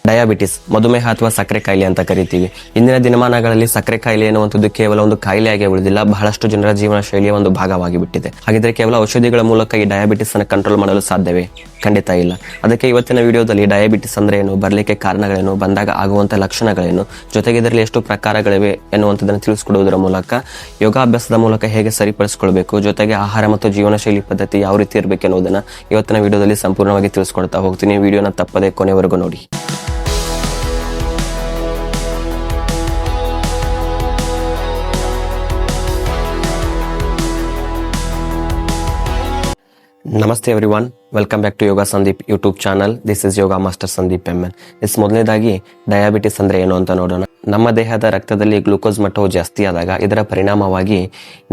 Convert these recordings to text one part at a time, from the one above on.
Diabetes, ಮಧುಮೇಹ ಅಥವಾ ಸಕ್ಕರೆ ಕಾಯಿಲೆ ಅಂತ ಕರಿತೀವಿ. ಇಂದಿನ ದಿನಮಾನಗಳಲ್ಲಿ ಸಕ್ಕರೆ ಕಾಯಿಲೆ ಎನ್ನುವಂಥದ್ದು ಕೇವಲ ಒಂದು ಕಾಯಿಲೆಯಾಗಿ ಉಳಿದಿಲ್ಲ, ಬಹಳಷ್ಟು ಜನರ ಜೀವನ ಶೈಲಿಯ ಒಂದು ಭಾಗವಾಗಿ ಬಿಟ್ಟಿದೆ. ಹಾಗಿದ್ರೆ ಕೇವಲ ಔಷಧಿಗಳ ಮೂಲಕ ಈ ಡಯಾಬಿಟಿಸ್ ಅನ್ನು ಕಂಟ್ರೋಲ್ ಮಾಡಲು ಸಾಧ್ಯವೇ? ಖಂಡಿತ ಇಲ್ಲ. ಅದಕ್ಕೆ ಇವತ್ತಿನ ವಿಡಿಯೋದಲ್ಲಿ ಡಯಾಬಿಟಿಸ್ ಅಂದ್ರೆ ಏನು, ಬರಲಿಕ್ಕೆ ಕಾರಣಗಳೇನು, ಬಂದಾಗ ಆಗುವಂತಹ ಲಕ್ಷಣಗಳೇನು, ಜೊತೆಗೆ ಇದರಲ್ಲಿ ಎಷ್ಟು ಪ್ರಕಾರಗಳಿವೆ ಎನ್ನುವಂಥದ್ದನ್ನು ತಿಳಿಸಿಕೊಡುವುದರ ಮೂಲಕ ಯೋಗಾಭ್ಯಾಸದ ಮೂಲಕ ಹೇಗೆ ಸರಿಪಡಿಸಿಕೊಳ್ಬೇಕು, ಜೊತೆಗೆ ಆಹಾರ ಮತ್ತು ಜೀವನ ಶೈಲಿ ಪದ್ಧತಿ ಯಾವ ರೀತಿ ಇರಬೇಕು ಎನ್ನುವುದನ್ನ ಇವತ್ತಿನ ವಿಡಿಯೋದಲ್ಲಿ ಸಂಪೂರ್ಣವಾಗಿ ತಿಳಿಸ್ಕೊಡ್ತಾ ಹೋಗ್ತೀನಿ. ವಿಡಿಯೋನ ತಪ್ಪದೆ ಕೊನೆವರೆಗೂ ನೋಡಿ. ನಮಸ್ತೆ everyone, welcome back to Yoga Sandeep YouTube channel. This is yoga master Sandeep MN. ಮೊದಲನೇದಾಗಿ ಡಯಾಬಿಟಿಸ್ ಅಂದ್ರೆ ಏನು ಅಂತ ನೋಡೋಣ. ನಮ್ಮ ದೇಹದ ರಕ್ತದಲ್ಲಿ ಗ್ಲೂಕೋಸ್ ಮಟ್ಟವು ಜಾಸ್ತಿ ಆದಾಗ ಇದರ ಪರಿಣಾಮವಾಗಿ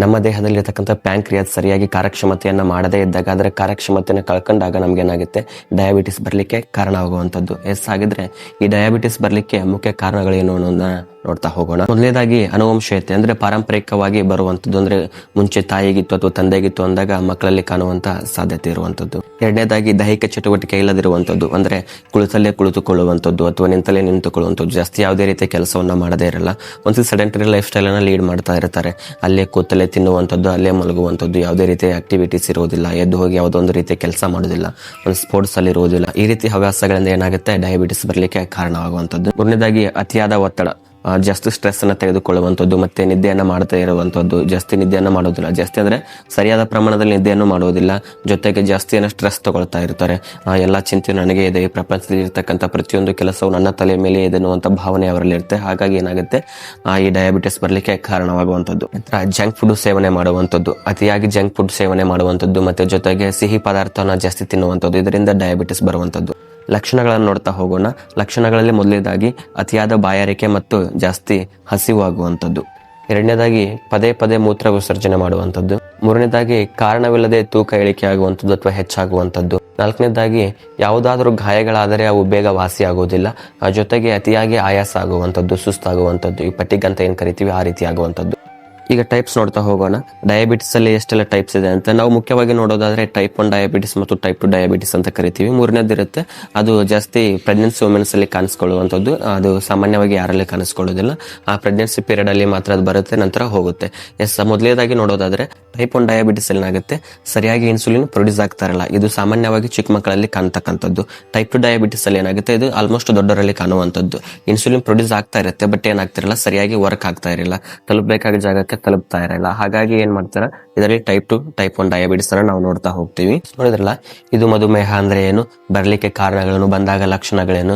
ನಮ್ಮ ದೇಹದಲ್ಲಿ ಇರತಕ್ಕಂಥ ಪ್ಯಾಂಕ್ರಿಯಾಸ್ ಸರಿಯಾಗಿ ಕಾರ್ಯಕ್ಷಮತೆಯನ್ನು ಮಾಡದೇ ಇದ್ದಾಗ, ಅದರ ಕಾರ್ಯಕ್ಷಮತೆಯನ್ನು ಕಳ್ಕೊಂಡಾಗ ನಮ್ಗೇನಾಗುತ್ತೆ, ಡಯಾಬಿಟಿಸ್ ಬರಲಿಕ್ಕೆ ಕಾರಣ ಆಗುವಂಥದ್ದು. ಹಾಗಿದ್ರೆ ಈ ಡಯಾಬಿಟಿಸ್ ಬರಲಿಕ್ಕೆ ಮುಖ್ಯ ಕಾರಣಗಳೇನು ಅನ್ನೋದನ್ನ ನೋಡ್ತಾ ಹೋಗೋಣ. ಮೊದಲನೇದಾಗಿ ಅನುವಂಶೀಯತೆ, ಅಂದ್ರೆ ಪಾರಂಪರಿಕವಾಗಿ ಬರುವಂಥದ್ದು, ಅಂದ್ರೆ ಮುಂಚೆ ತಾಯಿಗಿತ್ತು ಅಥವಾ ತಂದೆಗಿತ್ತು ಅಂದಾಗ ಮಕ್ಕಳಲ್ಲಿ ಕಾಣುವಂತ ಸಾಧ್ಯತೆ ಇರುವಂಥದ್ದು. ಎರಡನೇದಾಗಿ ದೈಹಿಕ ಚಟುವಟಿಕೆ ಇಲ್ಲದಿರುವಂಥದ್ದು, ಅಂದ್ರೆ ಕುಳಿತಲ್ಲೇ ಕುಳಿತುಕೊಳ್ಳುವಂಥದ್ದು ಅಥವಾ ನಿಂತಲ್ಲೇ ನಿಂತುಕೊಳ್ಳುವಂಥದ್ದು, ಜಾಸ್ತಿ ಯಾವುದೇ ರೀತಿಯ ಕೆಲಸವನ್ನ ಮಾಡದೇ ಇರಲ್ಲ. ಒಂದು ಸೆಡೆಂಟರಿ ಲೈಫ್ ಸ್ಟೈಲ್ ಅನ್ನ ಲೀಡ್ ಮಾಡ್ತಾ ಇರ್ತಾರೆ. ಅಲ್ಲೇ ಕೂತಲ್ಲೇ ತಿನ್ನುವಂಥದ್ದು, ಅಲ್ಲೇ ಮಲಗುವಂಥದ್ದು, ಯಾವುದೇ ರೀತಿಯ ಆಕ್ಟಿವಿಟೀಸ್ ಇರುವುದಿಲ್ಲ, ಎದ್ದು ಹೋಗಿ ಯಾವುದೊಂದು ರೀತಿಯ ಕೆಲಸ ಮಾಡೋದಿಲ್ಲ, ಒಂದು ಸ್ಪೋರ್ಟ್ಸ್ ಅಲ್ಲಿ ಇರುವುದಿಲ್ಲ. ಈ ರೀತಿ ಹವ್ಯಾಸಗಳಿಂದ ಏನಾಗುತ್ತೆ, ಡಯಾಬಿಟಿಸ್ ಬರಲಿಕ್ಕೆ ಕಾರಣವಾಗುವಂಥದ್ದು. ಮೂರನೇದಾಗಿ ಅತಿಯಾದ ಒತ್ತಡ, ಜಾಸ್ತಿ ಸ್ಟ್ರೆಸ್ ಅನ್ನ ತೆಗೆದುಕೊಳ್ಳುವಂಥದ್ದು, ಮತ್ತೆ ನಿದ್ದೆಯನ್ನ ಮಾಡ್ತಾ ಇರುವಂಥದ್ದು. ಜಾಸ್ತಿ ನಿದ್ದೆಯನ್ನ ಮಾಡೋದಿಲ್ಲ, ಜಾಸ್ತಿ ಅಂದ್ರೆ ಸರಿಯಾದ ಪ್ರಮಾಣದಲ್ಲಿ ನಿದ್ದೆಯನ್ನು ಮಾಡುವುದಿಲ್ಲ, ಜೊತೆಗೆ ಜಾಸ್ತಿಯನ್ನು ಸ್ಟ್ರೆಸ್ ತಗೊಳ್ತಾ ಇರ್ತಾರೆ. ಎಲ್ಲಾ ಚಿಂತೆ ನನಗೆ ಇದೆ, ಈ ಪ್ರಪಂಚದಲ್ಲಿ ಇರ್ತಕ್ಕಂಥ ಪ್ರತಿಯೊಂದು ಕೆಲಸವು ನನ್ನ ತಲೆ ಮೇಲೆ ಇದೆ ಅನ್ನುವಂಥ ಭಾವನೆ ಅವರಲ್ಲಿ ಇರುತ್ತೆ. ಹಾಗಾಗಿ ಏನಾಗುತ್ತೆ, ಈ ಡಯಾಬಿಟಿಸ್ ಬರಲಿಕ್ಕೆ ಕಾರಣವಾಗುವಂಥದ್ದು. ಜಂಕ್ ಫುಡ್ ಸೇವನೆ ಮಾಡುವಂಥದ್ದು, ಅತಿಯಾಗಿ ಜಂಕ್ ಫುಡ್ ಸೇವನೆ ಮಾಡುವಂಥದ್ದು, ಮತ್ತೆ ಜೊತೆಗೆ ಸಿಹಿ ಪದಾರ್ಥವನ್ನ ಜಾಸ್ತಿ ತಿನ್ನುವಂಥದ್ದು, ಇದರಿಂದ ಡಯಾಬಿಟಿಸ್ ಬರುವಂಥದ್ದು. ಲಕ್ಷಣಗಳನ್ನು ನೋಡ್ತಾ ಹೋಗೋಣ. ಲಕ್ಷಣಗಳಲ್ಲಿ ಮೊದಲನೇದಾಗಿ ಅತಿಯಾದ ಬಾಯಾರಿಕೆ ಮತ್ತು ಜಾಸ್ತಿ ಹಸಿವು ಆಗುವಂಥದ್ದು. ಎರಡನೇದಾಗಿ ಪದೇ ಪದೇ ಮೂತ್ರ ವಿಸರ್ಜನೆ ಮಾಡುವಂಥದ್ದು. ಮೂರನೇದಾಗಿ ಕಾರಣವಿಲ್ಲದೆ ತೂಕ ಇಳಿಕೆ ಆಗುವಂಥದ್ದು ಅಥವಾ ಹೆಚ್ಚಾಗುವಂಥದ್ದು. ನಾಲ್ಕನೇದಾಗಿ ಯಾವುದಾದ್ರೂ ಗಾಯಗಳಾದರೆ ಅವು ಬೇಗ ವಾಸಿ ಆಗುವುದಿಲ್ಲ, ಜೊತೆಗೆ ಅತಿಯಾಗಿ ಆಯಾಸ ಆಗುವಂಥದ್ದು, ಸುಸ್ತಾಗುವಂಥದ್ದು, ಈ ಪಟ್ಟಿಗೆ ಅಂತ ಏನ್ ಕರಿತೀವಿ ಆ ರೀತಿ ಆಗುವಂಥದ್ದು. ಈಗ ಟೈಪ್ಸ್ ನೋಡ್ತಾ ಹೋಗೋಣ. ಡಯಾಬಿಟಿಸ್ ಅಲ್ಲಿ ಎಷ್ಟೆಲ್ಲ ಟೈಪ್ಸ್ ಇದೆ ಅಂತ ನಾವು ಮುಖ್ಯವಾಗಿ ನೋಡೋದಾದ್ರೆ ಟೈಪ್ 1 ಡಯಾಬಿಟಿಸ್ ಮತ್ತು ಟೈಪ್ 2 ಡಯಾಬಿಟಿಸ್ ಅಂತ ಕರಿತೀವಿ. ಮೂರನೇದಿರುತ್ತೆ, ಅದು ಜಾಸ್ತಿ ಪ್ರೆಗ್ನೆನ್ಸಿ ವುಮೆನ್ಸ್ ಅಲ್ಲಿ ಕಾಣಿಸ್ಕೊಳ್ಳುವಂಥದ್ದು. ಅದು ಸಾಮಾನ್ಯವಾಗಿ ಯಾರಲ್ಲಿ ಕಾಣಿಸ್ಕೊಳ್ಳೋದಿಲ್ಲ, ಆ ಪ್ರೆಗ್ನೆನ್ಸಿ ಪೀರಿಯಡ್ ಅಲ್ಲಿ ಮಾತ್ರ ಅದು ಬರುತ್ತೆ, ನಂತರ ಹೋಗುತ್ತೆ. ಮೊದಲನೇದಾಗಿ ನೋಡೋದಾದ್ರೆ ಟೈಪ್ 1 ಡಯಾಬಿಟಿಸ್ ಅಲ್ಲಿ ಏನಾಗುತ್ತೆ, ಸರಿಯಾಗಿ ಇನ್ಸುಲಿನ್ ಪ್ರೊಡ್ಯೂಸ್ ಆಗ್ತಾ ಇರಲ್ಲ. ಇದು ಸಾಮಾನ್ಯವಾಗಿ ಚಿಕ್ಕ ಮಕ್ಕಳಲ್ಲಿ ಕಾಣ್ತಕ್ಕಂಥದ್ದು. ಟೈಪ್ 2 ಡಯಾಬಿಟಿಸ್ ಅಲ್ಲಿ ಏನಾಗುತ್ತೆ, ಇದು ಆಲ್ಮೋಸ್ಟ್ ದೊಡ್ಡವರಲ್ಲಿ ಕಾಣುವಂಥದ್ದು. ಇನ್ಸುಲಿನ್ ಪ್ರೊಡ್ಯೂಸ್ ಆಗ್ತಾ ಇರುತ್ತೆ, ಬಟ್ ಏನಾಗ್ತಿರಲ್ಲ, ಸರಿಯಾಗಿ ವರ್ಕ್ ಆಗ್ತಾ ಇರಲಿಲ್ಲ, ತಲುಪಬೇಕಾದ ಜಾಗಕ್ಕೆ ತಲುಪ್ತಾ ಇರಲ್ಲ. ಹಾಗಾಗಿ ಏನ್ ಮಾಡ್ತಾರ, ಇದರಲ್ಲಿ ಟೈಪ್ 2 ಟೈಪ್ 1 ಡಯಾಬಿಟಿಸ್ ಅನ್ನ ನಾವು ನೋಡ್ತಾ ಹೋಗ್ತೀವಿ. ನೋಡಿದ್ರಲ್ಲ, ಇದು ಮಧುಮೇಹ ಅಂದ್ರೆ ಏನು, ಬರ್ಲಿಕ್ಕೆ ಕಾರಣಗಳೇನು, ಬಂದಾಗ ಲಕ್ಷಣಗಳೇನು,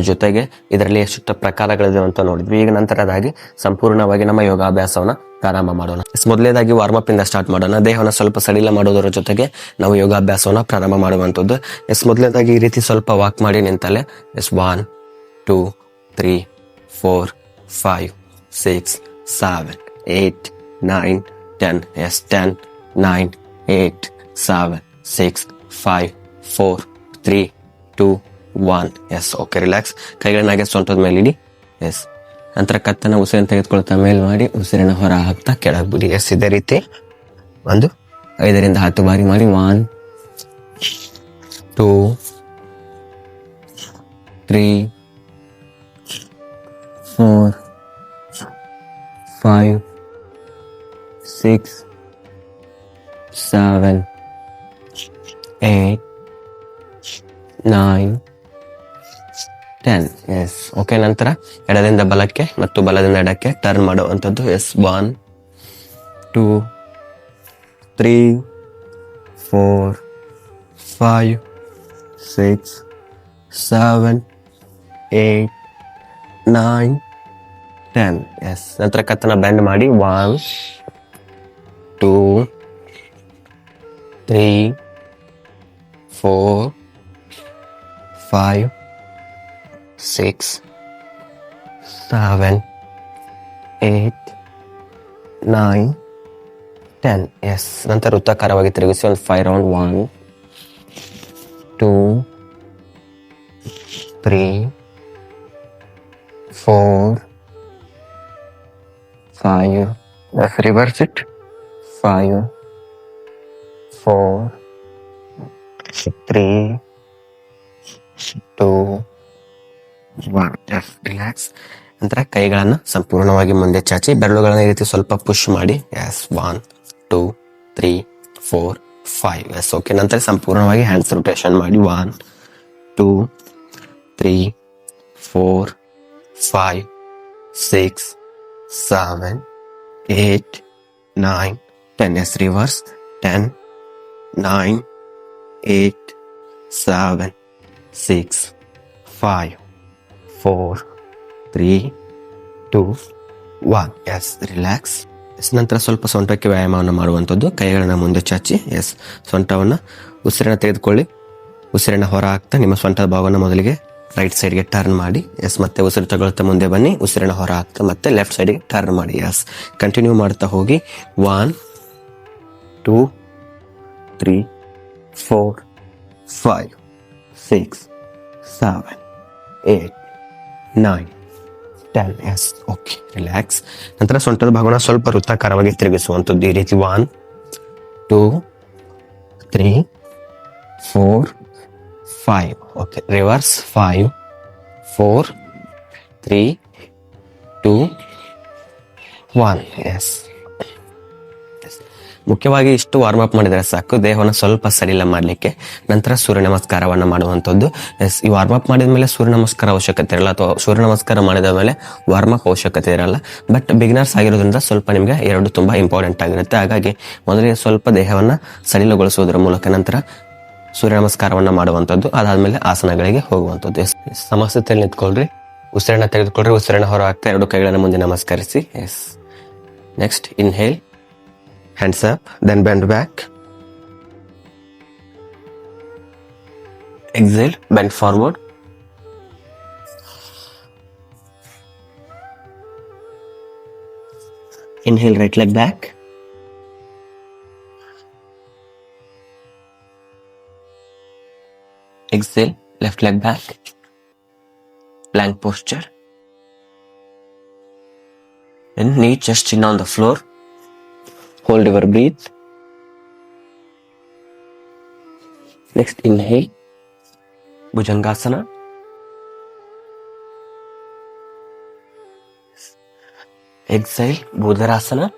ಜೊತೆಗೆ ಇದರಲ್ಲಿ ಎಷ್ಟು ಪ್ರಕಾರಗಳಿದೆ ಅಂತ ನೋಡಿದ್ವಿ. ಈಗ ನಂತರದಾಗಿ ಸಂಪೂರ್ಣವಾಗಿ ನಮ್ಮ ಯೋಗಾಭ್ಯಾಸವನ್ನ ಪ್ರಾರಂಭ ಮಾಡೋಣ. ಮೊದಲನೇದಾಗಿ ವಾರ್ಮಪ್ ಇಂದ ಸ್ಟಾರ್ಟ್ ಮಾಡೋಣ. ದೇಹವನ್ನು ಸ್ವಲ್ಪ ಸಡಿಲ ಮಾಡೋದರ ಜೊತೆಗೆ ನಾವು ಯೋಗಾಭ್ಯಾಸವನ್ನ ಪ್ರಾರಂಭ ಮಾಡುವಂಥದ್ದು. ಮೊದಲನೇದಾಗಿ ಈ ರೀತಿ ಸ್ವಲ್ಪ ವಾಕ್ ಮಾಡಿ ನಿಂತಲೆ 1 2 3 4 5 6 7 8 9 10. 10 9 8 7 6 5 4 3 2 1. Okay, relax. ಕೈಗಳನ್ನಾಗೆ ಸೊಂಟದ ಮೇಲೆ ಇಡಿ. ನಂತರ ಕತ್ತನ ಉಸಿರನ್ನು ತೆಗೆದುಕೊಳ್ತಾ ಮೇಲ್ ಮಾಡಿ ಉಸಿರನ್ನ ಹೊರ ಹಾಕ್ತಾ ಕೆಳಗೆ ಬಿಡಿ. ಇದೇ ರೀತಿ 5 ರಿಂದ 10 ಬಾರಿ ಮಾಡಿ. 1 2 3 4 5 6 7 8 9 10. ಓಕೆ, ನಂತರ ಎಡದಿಂದ ಬಲಕ್ಕೆ ಮತ್ತು ಬಲದಿಂದ ಎಡಕ್ಕೆ ಟರ್ನ್ ಮಾಡುವಂಥದ್ದು. 1 2 3 4 5 6 7 8 9 10. ನಂತರ ಕತ್ತನ ಬೆಂಡ್ ಮಾಡಿ. 1 2 3 4 5 6 7 8 9 10. ನಂತರ ವೃತ್ತಾಕಾರವಾಗಿ ತಿರುಗಿಸಿ ಒಂದು 5 ರೌಂಡ್. 1 2 3 4 5. Reverse it. 5 4 3 2 ರಿಲ್ಯಾಕ್ಸ್. ನಂತರ ಕೈಗಳನ್ನ ಸಂಪೂರ್ಣವಾಗಿ ಮುಂದೆ ಚಾಚಿ ಬೆರಳುಗಳನ್ನ ಈ ರೀತಿ ಸ್ವಲ್ಪ ಪುಷ್ ಮಾಡಿ. ಎಸ್ 1 2 3 4 5. Yes okay. ನಂತರ ಸಂಪೂರ್ಣವಾಗಿ ಹ್ಯಾಂಡ್ಸ್ ರೊಟೇಷನ್ ಮಾಡಿ. 1 2 3 4 5 6 7 8 9 10. Yes reverse. 10 9 8 7 6 5 4 3 2 1. Yes relax. Yes ನಂತರ ಸ್ವಲ್ಪ ಸೊಂಟಕ್ಕೆ ವ್ಯಾಯಾಮವನ್ನು ಮಾಡುವಂಥದ್ದು. ಕೈಗಳನ್ನ ಮುಂದೆ ಚಾಚಿ. ಎಸ್ ಸೊಂಟವನ್ನು ಉಸಿರನ್ನ ತೆಗೆದುಕೊಳ್ಳಿ. ಉಸಿರನ್ನ ಹೊರ ಹಾಕ್ತಾ ನಿಮ್ಮ ಸೊಂಟದ ಭಾಗವನ್ನು ಮೊದಲಿಗೆ ರೈಟ್ ಸೈಡ್ಗೆ ಟರ್ನ್ ಮಾಡಿ. ಎಸ್ ಮತ್ತೆ ಉಸಿರು ತಗೊಳ್ತಾ ಮುಂದೆ ಬನ್ನಿ. ಉಸಿರನ್ನ ಹೊರ ಹಾಕ್ತಾ ಮತ್ತೆ ಲೆಫ್ಟ್ ಸೈಡ್ಗೆ ಟರ್ನ್ ಮಾಡಿ. ಎಸ್ ಕಂಟಿನ್ಯೂ ಮಾಡ್ತಾ ಹೋಗಿ. 1 2 3 4 5 6 7 8 9 10. Yes okay. ರಿಲ್ಯಾಕ್ಸ್. ನಂತರ ಸೊಂಟದ ಭಾಗವನ್ನು ಸ್ವಲ್ಪ ವೃತ್ತಾಕಾರವಾಗಿ ತಿರುಗಿಸುವಂಥದ್ದು ಈ ರೀತಿ. 1 2 3 4 5. ಓಕೆ. ರಿವರ್ಸ್. 5 4 3 2 1. ಎಸ್ ಮುಖ್ಯವಾಗಿ ಇಷ್ಟು ವಾರ್ಮ್ ಅಪ್ ಮಾಡಿದರೆ ಸಾಕು, ದೇಹವನ್ನು ಸ್ವಲ್ಪ ಸಡಿಲ ಮಾಡಲಿಕ್ಕೆ. ನಂತರ ಸೂರ್ಯ ನಮಸ್ಕಾರವನ್ನು ಮಾಡುವಂಥದ್ದು. ಎಸ್ ಈ ವಾರ್ಮ್ ಅಪ್ ಮಾಡಿದ ಮೇಲೆ ಸೂರ್ಯ ನಮಸ್ಕಾರ ಅವಶ್ಯಕತೆ ಇರಲ್ಲ, ಅಥವಾ ಸೂರ್ಯ ನಮಸ್ಕಾರ ಮಾಡಿದ ಮೇಲೆ ವಾರ್ಮ್ ಅಪ್ ಅವಶ್ಯಕತೆ ಇರಲ್ಲ. ಬಟ್ ಬಿಗಿನರ್ಸ್ ಆಗಿರೋದ್ರಿಂದ ಸ್ವಲ್ಪ ನಿಮಗೆ ಎರಡು ತುಂಬ ಇಂಪಾರ್ಟೆಂಟ್ ಆಗಿರುತ್ತೆ. ಹಾಗಾಗಿ ಮೊದಲಿಗೆ ಸ್ವಲ್ಪ ದೇಹವನ್ನು ಸಡಿಲಗೊಳಿಸುವುದರ ಮೂಲಕ ನಂತರ ಸೂರ್ಯ ನಮಸ್ಕಾರವನ್ನು ಮಾಡುವಂಥದ್ದು. ಅದಾದ್ಮೇಲೆ ಆಸನಗಳಿಗೆ ಹೋಗುವಂಥದ್ದು. ಸಮಸ್ಥಿತಿಯಲ್ಲಿ ನಿಂತ್ಕೊಳ್ರಿ. ಉಸಿರನ್ನ ತೆಗೆದುಕೊಳ್ರಿ. ಉಸಿರನ್ನ ಹೊರ ಹಾಕ್ತಾ ಎರಡು ಕೈಗಳನ್ನು ಮುಂದೆ ನಮಸ್ಕರಿಸಿ. Yes next inhale, hands up, then bend back. Exhale, bend forward. Inhale, right leg back. Exhale, left leg back. Plank posture. Then knee, chest, chin on the floor. Hold your breath. Next inhale, Bhujangasana. Exhale, Bhudarasana.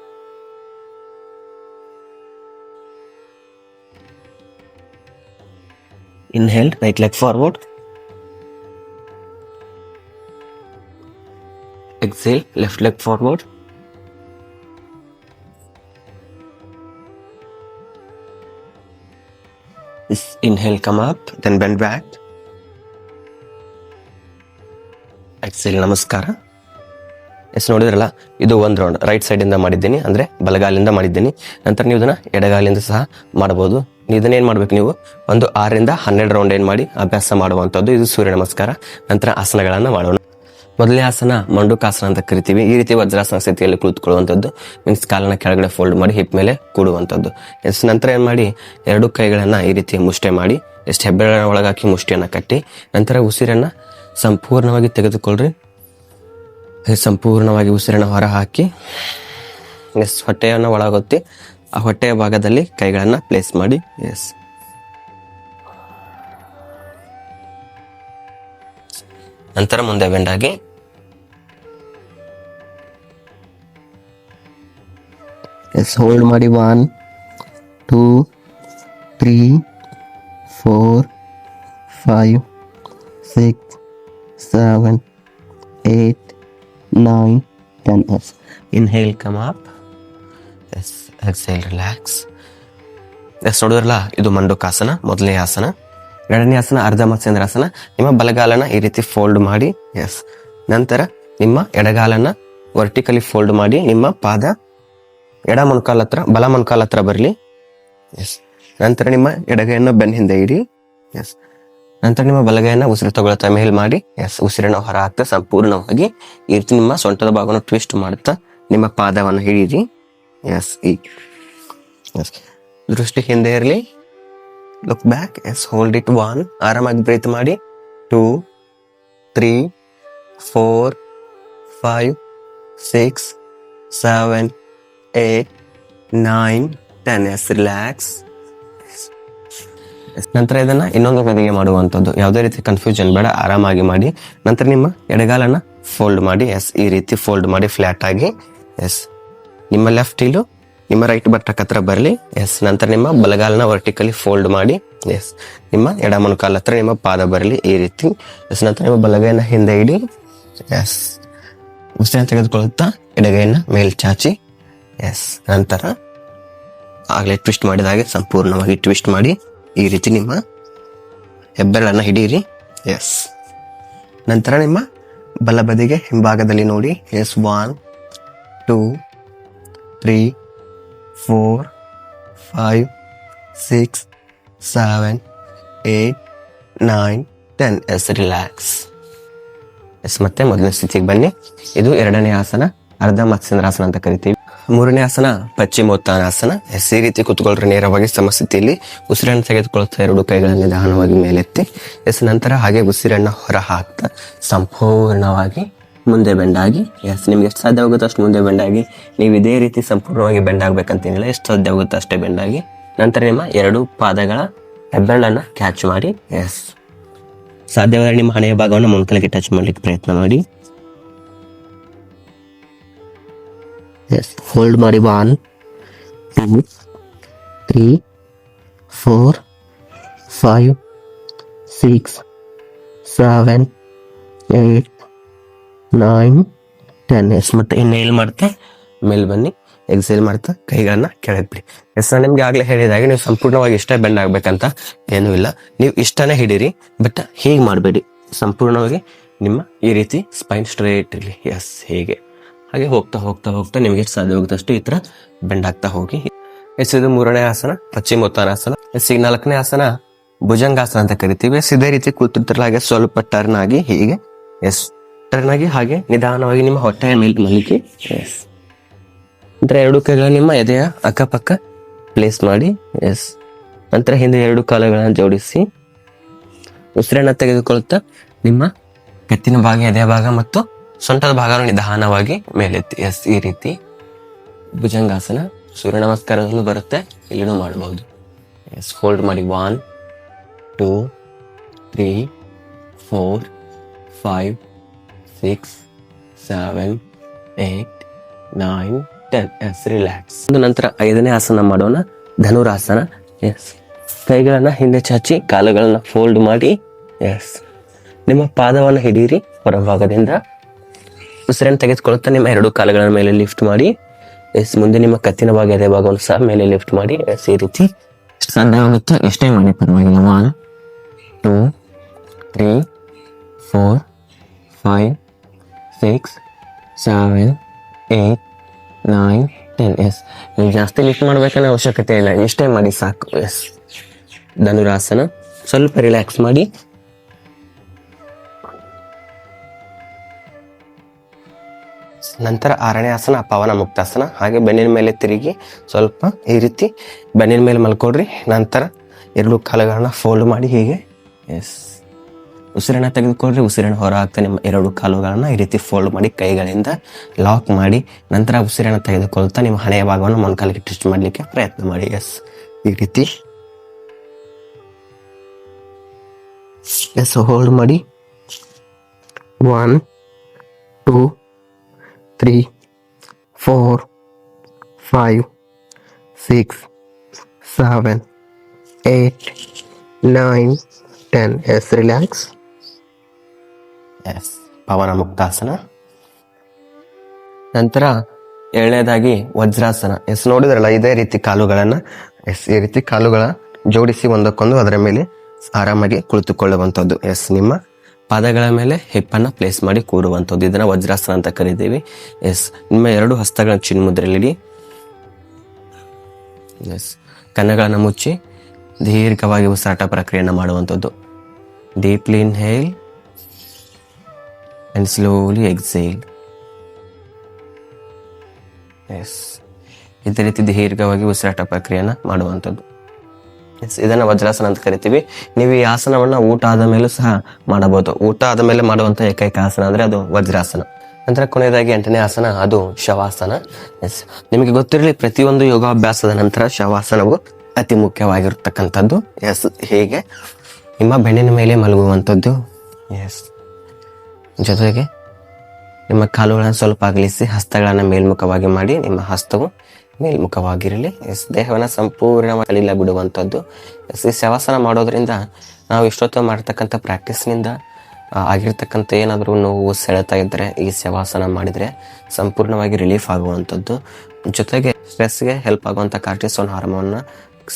Inhale, right leg forward. Exhale, left leg forward. Inhale, come up, then bend back. Exhale, ನಮಸ್ಕಾರ. S ನೋಡಿದ್ರಲ್ಲ, ಇದು ಒಂದು round right side ಇಂದ ಮಾಡಿದ್ದೀನಿ, ಅಂದ್ರೆ ಬಲಗಾಲಿಂದ ಮಾಡಿದ್ದೀನಿ. ನಂತರ ನೀವು ಇದನ್ನ ಎಡಗಾಲಿಂದ ಸಹ ಮಾಡಬಹುದು. ಇದನ್ನೇನ್ ಮಾಡ್ಬೇಕು, ನೀವು ಒಂದು 6 ರಿಂದ 12 ರೌಂಡ್ ಏನ್ ಮಾಡಿ ಅಭ್ಯಾಸ ಮಾಡುವಂಥದ್ದು. ಇದು ಸೂರ್ಯ ನಮಸ್ಕಾರ. ನಂತರ ಆಸನಗಳನ್ನ ಮಾಡೋಣ. ಮೊದಲನೇ ಆಸನ ಮಂಡುಕಾಸನ ಅಂತ ಕರಿತೀವಿ. ಈ ರೀತಿ ವಜ್ರಾಸನ ಸ್ಥಿತಿಯಲ್ಲಿ ಕುಳಿತುಕೊಳ್ಳುವಂಥದ್ದು. ಮೀನ್ಸ್ ಕಾಲನ್ನ ಕೆಳಗಡೆ ಫೋಲ್ಡ್ ಮಾಡಿ ಹಿಪ್ ಮೇಲೆ ಕೂಡುವಂಥದ್ದು. ಎಸ್ ನಂತರ ಏನ್ ಮಾಡಿ, ಎರಡು ಕೈಗಳನ್ನ ಈ ರೀತಿ ಮುಷ್ಟೆ ಮಾಡಿ, ಎಷ್ಟು ಹೆಬ್ಬೆರಳ ಒಳಗಾಕಿ ಮುಷ್ಟಿಯನ್ನ ಕಟ್ಟಿ, ನಂತರ ಉಸಿರನ್ನ ಸಂಪೂರ್ಣವಾಗಿ ತೆಗೆದುಕೊಳ್ಳ್ರಿ. ಸಂಪೂರ್ಣವಾಗಿ ಉಸಿರನ್ನ ಹೊರ ಹಾಕಿ, ಎಸ್ ಹೊಟ್ಟೆಯನ್ನ ಒಳಗೊತ್ತಿ ಆ ಹೊಟ್ಟೆಯ ಭಾಗದಲ್ಲಿ ಕೈಗಳನ್ನ ಪ್ಲೇಸ್ ಮಾಡಿ. ಎಸ್ ನಂತರ ಮುಂದೆ ಬೆಂಡಾಗಿ ಎಸ್ ಹೋಲ್ಡ್ ಮಾಡಿ. 1 2 3 4 5 6 7 8 9 10. Yes inhale, come up. Yes exhale, relax. Yes ನೋಡಿದ್ರಲ್ಲ, ಇದು ಮಂಡುಕಾಸನ ಮೊದಲನೇ ಆಸನ. ಎರಡನೇ ಆಸನ ಅರ್ಧ ಮತ್ಸ್ಯೇಂದ್ರಾಸನ. ನಿಮ್ಮ ಬಲಗಾಲನ ಈ ರೀತಿ ಫೋಲ್ಡ್ ಮಾಡಿ. ಎಸ್ ನಂತರ ನಿಮ್ಮ ಎಡಗಾಲನ್ನ ವರ್ಟಿಕಲಿ ಫೋಲ್ಡ್ ಮಾಡಿ, ನಿಮ್ಮ ಪಾದ ಎಡ ಮೊಣಕಾಲ ಹತ್ರ ಬಲ ಮೊಣಕಾಲ ಹತ್ರ ಬರಲಿ. ಎಸ್ ನಂತರ ನಿಮ್ಮ ಎಡಗೈಯನ್ನು ಬೆನ್ನ ಹಿಂದೆ ಇಡಿ. ಎಸ್ ನಂತರ ನಿಮ್ಮ ಬಲಗೈಯನ್ನ ಉಸಿರು ತಗೊಳ್ತಾ ಮೇಲ್ ಮಾಡಿ. ಎಸ್ ಉಸಿರನ್ನು ಹೊರ ಹಾಕ್ತಾ ಸಂಪೂರ್ಣವಾಗಿ ಈ ರೀತಿ ನಿಮ್ಮ ಸೊಂಟದ ಭಾಗವನ್ನು ಟ್ವಿಸ್ಟ್ ಮಾಡ್ತಾ ನಿಮ್ಮ ಪಾದವನ್ನು ಹಿಡೀರಿ. ಎಸ್ ಎಸ್ ದೃಷ್ಟಿ ಹಿಂದೆ ಇರಲಿ. Look back. Yes hold it. 1 ಆರಾಮಾಗಿ ಬ್ರೀತ್ ಮಾಡಿ. 2 3 4 5 6 7 8 9 10. Yes relax. ನಂತರ ಇದನ್ನ ಇನ್ನೊಂದು ಬದಿಗೆ ಮಾಡುವಂಥದ್ದು. ಯಾವುದೇ ರೀತಿ ಕನ್ಫ್ಯೂಷನ್ ಬೇಡ, ಆರಾಮಾಗಿ ಮಾಡಿ. ನಂತರ ನಿಮ್ಮ ಎಡಗಾಲನ್ನ ಫೋಲ್ಡ್ ಮಾಡಿ, ಎಸ್ ಈ ರೀತಿ ಫೋಲ್ಡ್ ಮಾಡಿ ಫ್ಲಾಟ್ ಆಗಿ, ಎಸ್ ನಿಮ್ಮ ಲೆಫ್ಟ್ ಹೀಲು ನಿಮ್ಮ ರೈಟ್ ಬಟ್ಟಕ್ ಹತ್ರ ಬರಲಿ. ಎಸ್ ನಂತರ ನಿಮ್ಮ ಬಲಗಾಲನ ವರ್ಟಿಕಲಿ ಫೋಲ್ಡ್ ಮಾಡಿ, ಎಸ್ ನಿಮ್ಮ ಎಡ ಮೊಣಕಾಲ ಹತ್ರ ನಿಮ್ಮ ಪಾದ ಬರಲಿ ಈ ರೀತಿ. ಎಸ್ ನಂತರ ನಿಮ್ಮ ಬಲಗೈನ ಹಿಂದೆ ಇಡಿ, ಎಸ್ ಉಸಿರನ್ನು ತೆಗೆದುಕೊಳ್ಳುತ್ತಾ ಎಡಗೈನ ಮೇಲ್ ಚಾಚಿ, ಎಸ್ ನಂತರ ಆಗಲೇ ಟ್ವಿಸ್ಟ್ ಮಾಡಿದ ಹಾಗೆ ಸಂಪೂರ್ಣವಾಗಿ ಟ್ವಿಸ್ಟ್ ಮಾಡಿ ಈ ರೀತಿ ನಿಮ್ಮ ಹೆಬ್ಬೆರಳನ್ನು ಹಿಡೀರಿ. ಎಸ್ ನಂತರ ನಿಮ್ಮ ಬಲಬದಿಗೆ ಹಿಂಭಾಗದಲ್ಲಿ ನೋಡಿ, ಎಸ್ 1 2 3 4 5 6 7 8 9 10. Yes relax. ಎಸ್ ಮತ್ತೆ ಮೊದಲನೇ ಸ್ಥಿತಿಗೆ ಬನ್ನಿ. ಇದು ಎರಡನೇ ಆಸನ, ಅರ್ಧ ಮತ್ಸ್ಯೇಂದ್ರಾಸನ ಅಂತ ಕರಿತೀವಿ. ಮೂರನೇ ಆಸನ ಪಶ್ಚಿಮೋತ್ತಾನಾಸನ. ಎಸ್ ಈ ರೀತಿ ಕೂತ್ಕೊಳ್ರಿ ನೇರವಾಗಿ ಸಮಸ್ಥಿತಿಯಲ್ಲಿ. ಉಸಿರನ್ನು ತೆಗೆದುಕೊಳ್ತಾ ಎರಡು ಕೈಗಳನ್ನು ನಿಧಾನವಾಗಿ ಮೇಲೆತ್ತಿ, ಎಸ್ ನಂತರ ಹಾಗೆ ಉಸಿರನ್ನು ಹೊರ ಹಾಕ್ತಾ ಸಂಪೂರ್ಣವಾಗಿ ಮುಂದೆ ಬೆಂಡಾಗಿ. ಎಸ್ ನಿಮ್ಗೆ ಎಷ್ಟು ಸಾಧ್ಯ ಆಗುತ್ತೋ ಅಷ್ಟು ಮುಂದೆ ಬೆಂಡಾಗಿ. ನೀವು ಇದೇ ರೀತಿ ಸಂಪೂರ್ಣವಾಗಿ ಬೆಂಡಾಗಬೇಕಂತೇನಿಲ್ಲ, ಎಷ್ಟು ಸಾಧ್ಯ ಆಗುತ್ತೋ ಅಷ್ಟೇ ಬೆಂಡಾಗಿ. ನಂತರ ನಿಮ್ಮ ಎರಡು ಪಾದಗಳ ಹೆಬ್ಬೆರಳನ್ನು ಕ್ಯಾಚ್ ಮಾಡಿ, ಎಸ್ ಸಾಧ್ಯವಾದರೆ ನಿಮ್ಮ ಹಣೆಯ ಭಾಗವನ್ನು ಮೊಣಕಾಲಿಗೆ ಟಚ್ ಮಾಡ್ಲಿಕ್ಕೆ ಪ್ರಯತ್ನ ಮಾಡಿ. ಎಸ್ ಹೋಲ್ಡ್ ಮಾಡಿ 1 2 3 4 5 6 7 8 9 10. ಎಸ್ ಮತ್ತೆ ಇನ್ಹೇಲ್ ಮಾಡ್ತಾ ಮೇಲ್ ಬನ್ನಿ, ಎಕ್ಸೇಲ್ ಮಾಡ್ತಾ ಕೈಗಳನ್ನ ಕೆಳಗೆ ಬಿಡಿ. ಎಸ್ ನಾನು ನಿಮ್ಗೆ ಆಗ್ಲೇ ಹೇಳಿದಾಗೆ ನೀವು ಸಂಪೂರ್ಣವಾಗಿ ಇಷ್ಟ ಬೆಂಡ್ ಆಗ್ಬೇಕಂತ ಏನೂ ಇಲ್ಲ. ನೀವು ಇಷ್ಟನೇ ಹಿಡೀರಿ, ಬಟ್ ಹೀಗೆ ಮಾಡಬೇಡಿ. ಸಂಪೂರ್ಣವಾಗಿ ನಿಮ್ಮ ಈ ರೀತಿ ಸ್ಪೈನ್ ಸ್ಟ್ರೇಟ್ ಇರಲಿ. ಎಸ್ ಹೀಗೆ ಹಾಗೆ ಹೋಗ್ತಾ ಹೋಗ್ತಾ ಹೋಗ್ತಾ ನಿಮ್ಗೆ ಎಷ್ಟು ಸಾಧ್ಯ ಹೋಗುತ್ತೆ ಅಷ್ಟು ಈ ತರ ಬೆಂಡ್ ಆಗ್ತಾ ಹೋಗಿ. ಎಸ್ ಇದು ಮೂರನೇ ಆಸನ ಪಶ್ಚಿಮೋತ್ತಾನಾಸನ. ಎಸ್ ಈಗ ನಾಲ್ಕನೇ ಆಸನ ಭುಜಂಗಾಸನ ಅಂತ ಕರಿತೀವಿ. ಎಸ್ ಇದೇ ರೀತಿ ಕೂತಿರ್ತಿರಲ್ಲ, ಹಾಗೆ ಸ್ವಲ್ಪ ಟರ್ನ್ ಆಗಿ ಹೀಗೆ, ಎಸ್ ಟರ್ನ್ ಆಗಿ ಹಾಗೆ ನಿಧಾನವಾಗಿ ನಿಮ್ಮ ಹೊಟ್ಟೆಯ ಮೇಲೆ ಮಲಿಕೆ. ಎಸ್ ನಂತರ ಎರಡು ಕೈಗಳ ನಿಮ್ಮ ಎದೆಯ ಅಕ್ಕಪಕ್ಕ ಪ್ಲೇಸ್ ಮಾಡಿ, ಎಸ್ ನಂತರ ಹಿಂದೆ ಎರಡು ಕಾಲುಗಳನ್ನು ಜೋಡಿಸಿ ಉಸಿರನ್ನ ತೆಗೆದುಕೊಳ್ಳುತ್ತಾ ನಿಮ್ಮ ಕತ್ತಿನ ಭಾಗ, ಎದೆಯ ಭಾಗ ಮತ್ತು ಸೊಂಟದ ಭಾಗವನ್ನು ನಿಧಾನವಾಗಿ ಮೇಲೆತ್ತಿ. ಎಸ್ ಈ ರೀತಿ ಭುಜಂಗಾಸನ ಸೂರ್ಯ ನಮಸ್ಕಾರದಲ್ಲೂ ಬರುತ್ತೆ, ಇಲ್ಲಿನೂ ಮಾಡಬಹುದು. ಎಸ್ ಹೋಲ್ಡ್ ಮಾಡಿ 1 2 3 4 5 6 7 8 9 10. Yes relax. ನಂತರ ಐದನೇ ಆಸನ ಮಾಡೋಣ, ಧನುರಾಸನ. ಎಸ್ ಕೈಗಳನ್ನ ಹಿಂದೆ ಚಾಚಿ ಕಾಲುಗಳನ್ನ ಫೋಲ್ಡ್ ಮಾಡಿ, ಎಸ್ ನಿಮ್ಮ ಪಾದವನ್ನು ಹಿಡೀರಿ ಹೊರಭಾಗದಿಂದ. ಉಸಿರನ್ನು ತೆಗೆದುಕೊಳ್ಳುತ್ತಾ ನಿಮ್ಮ ಎರಡು ಕಾಲುಗಳ ಮೇಲೆ ಲಿಫ್ಟ್ ಮಾಡಿ, ಎಸ್ ಮುಂದೆ ನಿಮ್ಮ ಕತ್ತಿನ ಭಾಗ ಎದೆ ಭಾಗವನ್ನು ಸಹ ಮೇಲೆ ಲಿಫ್ಟ್ ಮಾಡಿ. ಎಸ್ ಈ ರೀತಿ ಸಾಧ್ಯ ಆಗುತ್ತಾ ಎಷ್ಟೇ ಮಾಡಿ ಪರವಾಗಿಲ್ಲ. 1 2 3 4 5 6 7 8 9 10. ಎಸ್ ನೀವು ಜಾಸ್ತಿ ಲಿಫ್ಟ್ ಮಾಡ್ಬೇಕನ್ನೋ ಅವಶ್ಯಕತೆ ಇಲ್ಲ, ಇಷ್ಟೇ ಮಾಡಿ ಸಾಕು. ಎಸ್ ಧನುರಾಸನ. ಸ್ವಲ್ಪ ರಿಲ್ಯಾಕ್ಸ್ ಮಾಡಿ. ನಂತರ ಆರನೇ ಆಸನ ಪವನ ಮುಕ್ತಾಸನ. ಹಾಗೆ ಬೆನ್ನಿನ ಮೇಲೆ ತಿರುಗಿ ಸ್ವಲ್ಪ ಈ ರೀತಿ ಬೆನ್ನಿನ ಮೇಲೆ ಮಲ್ಕೊಡ್ರಿ. ನಂತರ ಎರಡು ಕಾಲುಗಳನ್ನ ಫೋಲ್ಡ್ ಮಾಡಿ ಹೀಗೆ, ಎಸ್ ಉಸಿರನ್ನ ತೆಗೆದುಕೊಳ್ರಿ. ಉಸಿರನ್ನ ಹೊರ ಹಾಕ್ತಾ ನಿಮ್ಮ ಎರಡು ಕಾಲುಗಳನ್ನ ಈ ರೀತಿ ಫೋಲ್ಡ್ ಮಾಡಿ ಕೈಗಳಿಂದ ಲಾಕ್ ಮಾಡಿ, ನಂತರ ಉಸಿರನ್ನ ತೆಗೆದುಕೊಳ್ತಾ ನಿಮ್ಮ ಹಣೆಯ ಭಾಗವನ್ನು ಮೊಣಕಾಲಿಗೆ ಟಚ್ ಮಾಡಲಿಕ್ಕೆ ಪ್ರಯತ್ನ ಮಾಡಿ. ಎಸ್ ಈ ರೀತಿ, ಎಸ್ ಹೋಲ್ಡ್ ಮಾಡಿ 1 2 3 4 5 6 7 8 9 10. Yes relax. Yes pavana muktasana. ನಂತರ ಏಳನೇದಾಗಿ ವಜ್ರಾಸನ. ಎಸ್ ನೋಡಿದ್ರಲ್ಲ ಇದೇ ರೀತಿ ಕಾಲುಗಳನ್ನ, ಎಸ್ ಈ ರೀತಿ ಕಾಲುಗಳ ಜೋಡಿಸಿ ಒಂದಕ್ಕೊಂದು ಅದರ ಮೇಲೆ ಆರಾಮಾಗಿ ಕುಳಿತುಕೊಳ್ಳುವಂಥದ್ದು. ಎಸ್ ನಿಮ್ಮ ಪಾದಗಳ ಮೇಲೆ ಹಿಪ್ಪನ್ನು ಪ್ಲೇಸ್ ಮಾಡಿ ಕೂರುವಂಥದ್ದು, ಇದನ್ನ ವಜ್ರಾಸನ ಅಂತ ಕರಿತೀವಿ. ಎಸ್ ನಿಮ್ಮ ಎರಡು ಹಸ್ತಗಳ ಚಿನ್ಮುದ್ರೆಯಲ್ಲಿ, ಎಸ್ ಕಣ್ಣುಗಳನ್ನು ಮುಚ್ಚಿ ದೀರ್ಘವಾಗಿ ಉಸಿರಾಟ ಪ್ರಕ್ರಿಯೆಯನ್ನು ಮಾಡುವಂಥದ್ದು. Deeply inhale and slowly exhale. Yes ಇದೇ ರೀತಿ ದೀರ್ಘವಾಗಿ ಉಸಿರಾಟ ಪ್ರಕ್ರಿಯೆಯನ್ನು ಮಾಡುವಂಥದ್ದು. ಎಸ್ ಇದನ್ನು ವಜ್ರಾಸನ ಅಂತ ಕರಿತೀವಿ. ನೀವು ಈ ಆಸನವನ್ನು ಊಟ ಆದ ಮೇಲೂ ಸಹ ಮಾಡಬಹುದು. ಊಟ ಆದ ಮೇಲೆ ಮಾಡುವಂಥ ಏಕೈಕ ಆಸನ ಅಂದರೆ ಅದು ವಜ್ರಾಸನ. ನಂತರ ಕೊನೆಯದಾಗಿ 8ನೇ ಆಸನ, ಅದು ಶವಾಸನ. ಎಸ್ ನಿಮಗೆ ಗೊತ್ತಿರಲಿ, ಪ್ರತಿಯೊಂದು ಯೋಗಾಭ್ಯಾಸದ ನಂತರ ಶವಾಸನವು ಅತಿ ಮುಖ್ಯವಾಗಿರ್ತಕ್ಕಂಥದ್ದು. ಎಸ್, ಹೀಗೆ ನಿಮ್ಮ ಬೆನ್ನಿನ ಮೇಲೆ ಮಲಗುವಂಥದ್ದು. ಎಸ್, ಜೊತೆಗೆ ನಿಮ್ಮ ಕಾಲುಗಳನ್ನು ಸ್ವಲ್ಪ ಅಗಲಿಸಿ ಹಸ್ತಗಳನ್ನು ಮೇಲ್ಮುಖವಾಗಿ ಮಾಡಿ ನಿಮ್ಮ ಹಸ್ತವು ಮೇಲ್ಮುಖವಾಗಿರಲಿ. ಎಸ್, ದೇಹವನ್ನು ಸಂಪೂರ್ಣವಾಗಿ ಕಲೀಲ ಬಿಡುವಂಥದ್ದು. ಎಸ್, ಈ ಶವಾಸನ ಮಾಡೋದ್ರಿಂದ ನಾವು ಇಷ್ಟೊತ್ತು ಮಾಡ್ತಕ್ಕಂಥ ಪ್ರಾಕ್ಟೀಸ್ನಿಂದ ಆಗಿರ್ತಕ್ಕಂಥ ಏನಾದರೂ ನೋವು ಸೆಳೆತಾ ಇದ್ದರೆ ಈ ಶವಾಸನ ಮಾಡಿದರೆ ಸಂಪೂರ್ಣವಾಗಿ ರಿಲೀಫ್ ಆಗುವಂಥದ್ದು. ಜೊತೆಗೆ ಸ್ಟ್ರೆಸ್ಗೆ ಹೆಲ್ಪ್ ಆಗುವಂಥ ಕಾರ್ಟಿಸೋಲ್ ಹಾರ್ಮೋನ್ನ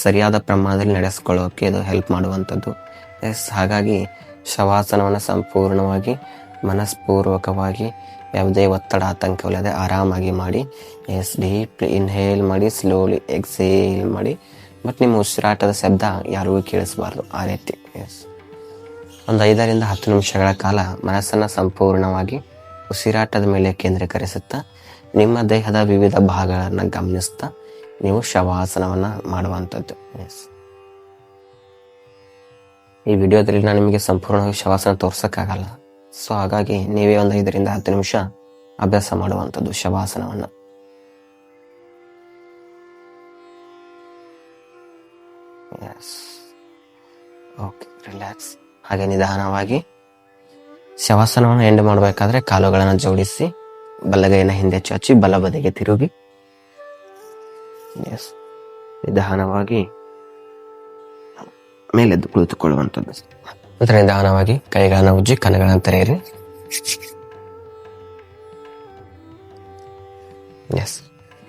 ಸರಿಯಾದ ಪ್ರಮಾಣದಲ್ಲಿ ನಡೆಸ್ಕೊಳ್ಳೋಕೆ ಇದು ಹೆಲ್ಪ್ ಮಾಡುವಂಥದ್ದು. ಎಸ್, ಹಾಗಾಗಿ ಶವಾಸನವನ್ನು ಸಂಪೂರ್ಣವಾಗಿ ಮನಸ್ಪೂರ್ವಕವಾಗಿ ಯಾವುದೇ ಒತ್ತಡ ಆತಂಕವಿಲ್ಲದೆ ಆರಾಮಾಗಿ ಮಾಡಿ. ಎಸ್, ಡೀಪ್ಲಿ ಇನ್ಹೇಲ್ ಮಾಡಿ, ಸ್ಲೋಲಿ ಎಕ್ಸೇಲ್ ಮಾಡಿ. ಬಟ್ ನಿಮ್ಮ ಉಸಿರಾಟದ ಶಬ್ದ ಯಾರಿಗೂ ಕೇಳಿಸಬಾರ್ದು, ಆ ರೀತಿ. ಎಸ್, ಒಂದು 5 ರಿಂದ 10 ನಿಮಿಷಗಳ ಕಾಲ ಮನಸ್ಸನ್ನು ಸಂಪೂರ್ಣವಾಗಿ ಉಸಿರಾಟದ ಮೇಲೆ ಕೇಂದ್ರೀಕರಿಸುತ್ತಾ ನಿಮ್ಮ ದೇಹದ ವಿವಿಧ ಭಾಗಗಳನ್ನು ಗಮನಿಸ್ತಾ ನೀವು ಶವಾಸನವನ್ನು ಮಾಡುವಂಥದ್ದು. ಎಸ್, ಈ ವಿಡಿಯೋದಲ್ಲಿ ನಾನು ನಿಮಗೆ ಸಂಪೂರ್ಣವಾಗಿ ಶವಾಸನ ತೋರ್ಸೋಕ್ಕಾಗಲ್ಲ. ಸೊ ಹಾಗಾಗಿ ನೀವೇ ಒಂದು 5 ರಿಂದ 10 ನಿಮಿಷ ಅಭ್ಯಾಸ ಮಾಡುವಂಥದ್ದು ಶವಾಸನವನ್ನು. S, okay, relax. ಹಾಗೆ ನಿಧಾನವಾಗಿ ಶವಾಸನವನ್ನು ಎಂಡ್ ಮಾಡಬೇಕಾದ್ರೆ ಕಾಲುಗಳನ್ನು ಜೋಡಿಸಿ ಬಲಗೈನ ಹಿಂದೆ ಚಾಚಿ ಬಲಬದಿಗೆ ತಿರುಗಿ. ಎಸ್, ನಿಧಾನವಾಗಿ ಮೇಲೆದ್ದು ಕುಳಿತುಕೊಳ್ಳುವಂಥದ್ದು. ನಂತರ ನಿಧಾನವಾಗಿ ಕೈಗಳನ್ನು ಉಜ್ಜಿ ಕಣ್ಣುಗಳನ್ನು ತೆರೆಯಿರಿ. ಎಸ್,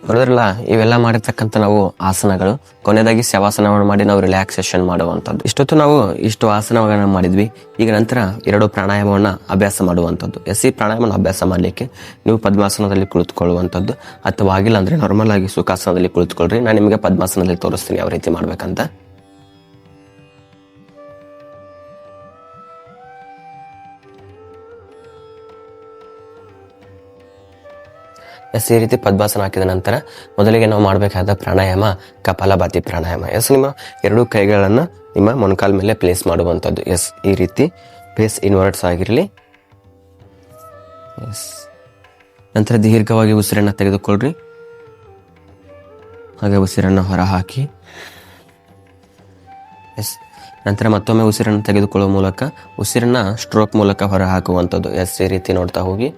ನೋಡಿದ್ರಲ್ಲ, ಇವೆಲ್ಲ ಮಾಡಿರ್ತಕ್ಕಂಥ ನಾವು ಆಸನಗಳು. ಕೊನೆಯದಾಗಿ ಶವಾಸನವನ್ನು ಮಾಡಿ ನಾವು ರಿಲ್ಯಾಕ್ಸೇಷನ್ ಮಾಡುವಂಥದ್ದು. ಇಷ್ಟೊತ್ತು ನಾವು ಇಷ್ಟು ಆಸನಗಳನ್ನು ಮಾಡಿದ್ವಿ. ಈಗ ನಂತರ 2 ಪ್ರಾಣಾಯಾಮವನ್ನು ಅಭ್ಯಾಸ ಮಾಡುವಂಥದ್ದು. ಎಸ್, ಈ ಪ್ರಾಣಾಯಾಮವನ್ನು ಅಭ್ಯಾಸ ಮಾಡಲಿಕ್ಕೆ ನೀವು ಪದ್ಮಾಸನದಲ್ಲಿ ಕುಳಿತುಕೊಳ್ಳುವಂಥದ್ದು, ಅಥವಾ ಆಗಿಲ್ಲ ಅಂದರೆ ನಾರ್ಮಲ್ ಆಗಿ ಸುಖಾಸನದಲ್ಲಿ ಕುಳಿತುಕೊಳ್ಳ್ರಿ. ನಾನು ನಿಮಗೆ ಪದ್ಮಾಸನದಲ್ಲಿ ತೋರಿಸ್ತೀನಿ ಯಾವ ರೀತಿ ಮಾಡ್ಬೇಕಂತ. ಎಸ್, ಈ ರೀತಿ ಪದ್ಮಾಸನ ಹಾಕಿದ ನಂತರ ಮೊದಲಿಗೆ ನಾವು ಮಾಡಬೇಕಾದ ಪ್ರಾಣಾಯಾಮ ಕಪಾಲಭಾತಿ ಪ್ರಾಣಾಯಾಮ. ಎಸ್, ನಿಮ್ಮ 2 ಕೈಗಳನ್ನು ನಿಮ್ಮ ಮೊಣಕಾಲ ಮೇಲೆ ಪ್ಲೇಸ್ ಮಾಡುವಂಥದ್ದು. ಎಸ್, ಈ ರೀತಿ ಫೇಸ್ ಇನ್ವರ್ಟ್ಸ್ ಆಗಿರಲಿ. ಎಸ್, ನಂತರ ದೀರ್ಘವಾಗಿ ಉಸಿರನ್ನು ತೆಗೆದುಕೊಳ್ಳ್ರಿ. ಹಾಗೆ ಉಸಿರನ್ನು ಹೊರ ಹಾಕಿ. ಎಸ್, ನಂತರ ಮತ್ತೊಮ್ಮೆ ಉಸಿರನ್ನು ತೆಗೆದುಕೊಳ್ಳುವ ಮೂಲಕ ಉಸಿರನ್ನ ಸ್ಟ್ರೋಕ್ ಮೂಲಕ ಹೊರ ಹಾಕುವಂಥದ್ದು. ಎಸ್, ಈ ರೀತಿ ನೋಡ್ತಾ ಹೋಗಿ.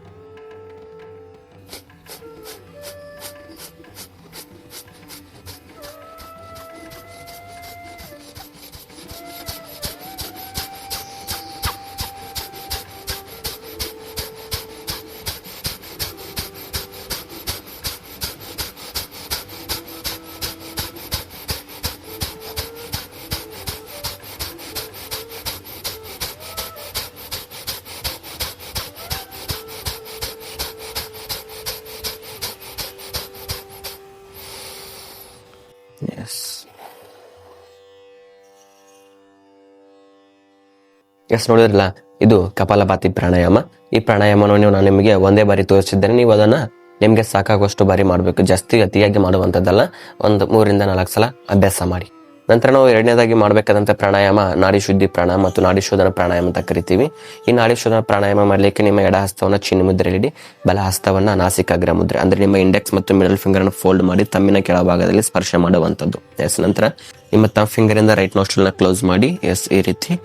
ಎಸ್, ನೋಡಿದ್ರಲ್ಲ, ಇದು ಕಪಾಲಭಾತಿ ಪ್ರಾಣಾಯಾಮ. ಈ ಪ್ರಾಣಾಯಾಮವನ್ನು ನಾನು ನಿಮಗೆ ಒಂದೇ ಬಾರಿ ತೋರಿಸಿದ್ದೇನೆ. ನೀವು ಅದನ್ನ ನಿಮಗೆ ಸಾಕಾಗುವಷ್ಟು ಬಾರಿ ಮಾಡಬೇಕು. ಜಾಸ್ತಿ ಅತಿಯಾಗಿ ಮಾಡುವಂಥದ್ದಲ್ಲ. ಒಂದು 3 ರಿಂದ 4 ಸಲ ಅಭ್ಯಾಸ ಮಾಡಿ. ನಂತರ ನಾವು 2ನೇದಾಗಿ ಮಾಡಬೇಕಾದಂಥ ಪ್ರಾಣಾಯಾಮ ನಾಡಿ ಶುದ್ಧಿ ಪ್ರಾಣಾಯಾಮ ಮತ್ತು ನಾಡಿ ಶೋಧನ ಪ್ರಾಣಾಯಾಮ ಅಂತ ಕರಿತೀವಿ. ಈ ನಾಡಿ ಶೋಧನ ಪ್ರಾಣಾಯಾಮ ಮಾಡಲಿಕ್ಕೆ ನಿಮ್ಮ ಎಡ ಹಸ್ತವನ್ನು ಚಿನ್ನ ಮುದ್ರೆಯಲ್ಲಿಡಿ, ಬಲ ಹಸ್ತವನ್ನ ನಾಸಿಕಾಗ್ರ ಮುದ್ರೆ ಅಂದ್ರೆ ನಿಮ್ಮ ಇಂಡೆಕ್ಸ್ ಮತ್ತು ಮಿಡಲ್ ಫಿಂಗರ್ ಅನ್ನು ಫೋಲ್ಡ್ ಮಾಡಿ ತಮ್ಮಿನ ಕೆಳಭಾಗದಲ್ಲಿ ಸ್ಪರ್ಶ ಮಾಡುವಂಥದ್ದು. ಎಸ್, ನಂತರ ನಿಮ್ಮ ತಮ್ಮ ಫಿಂಗರ್ ಇಂದ ರೈಟ್ ನೋಸ್ಟ್ರಿಲ್ ನ ಕ್ಲೋಸ್ ಮಾಡಿ. ಎಸ್, ಈ ರೀತಿ.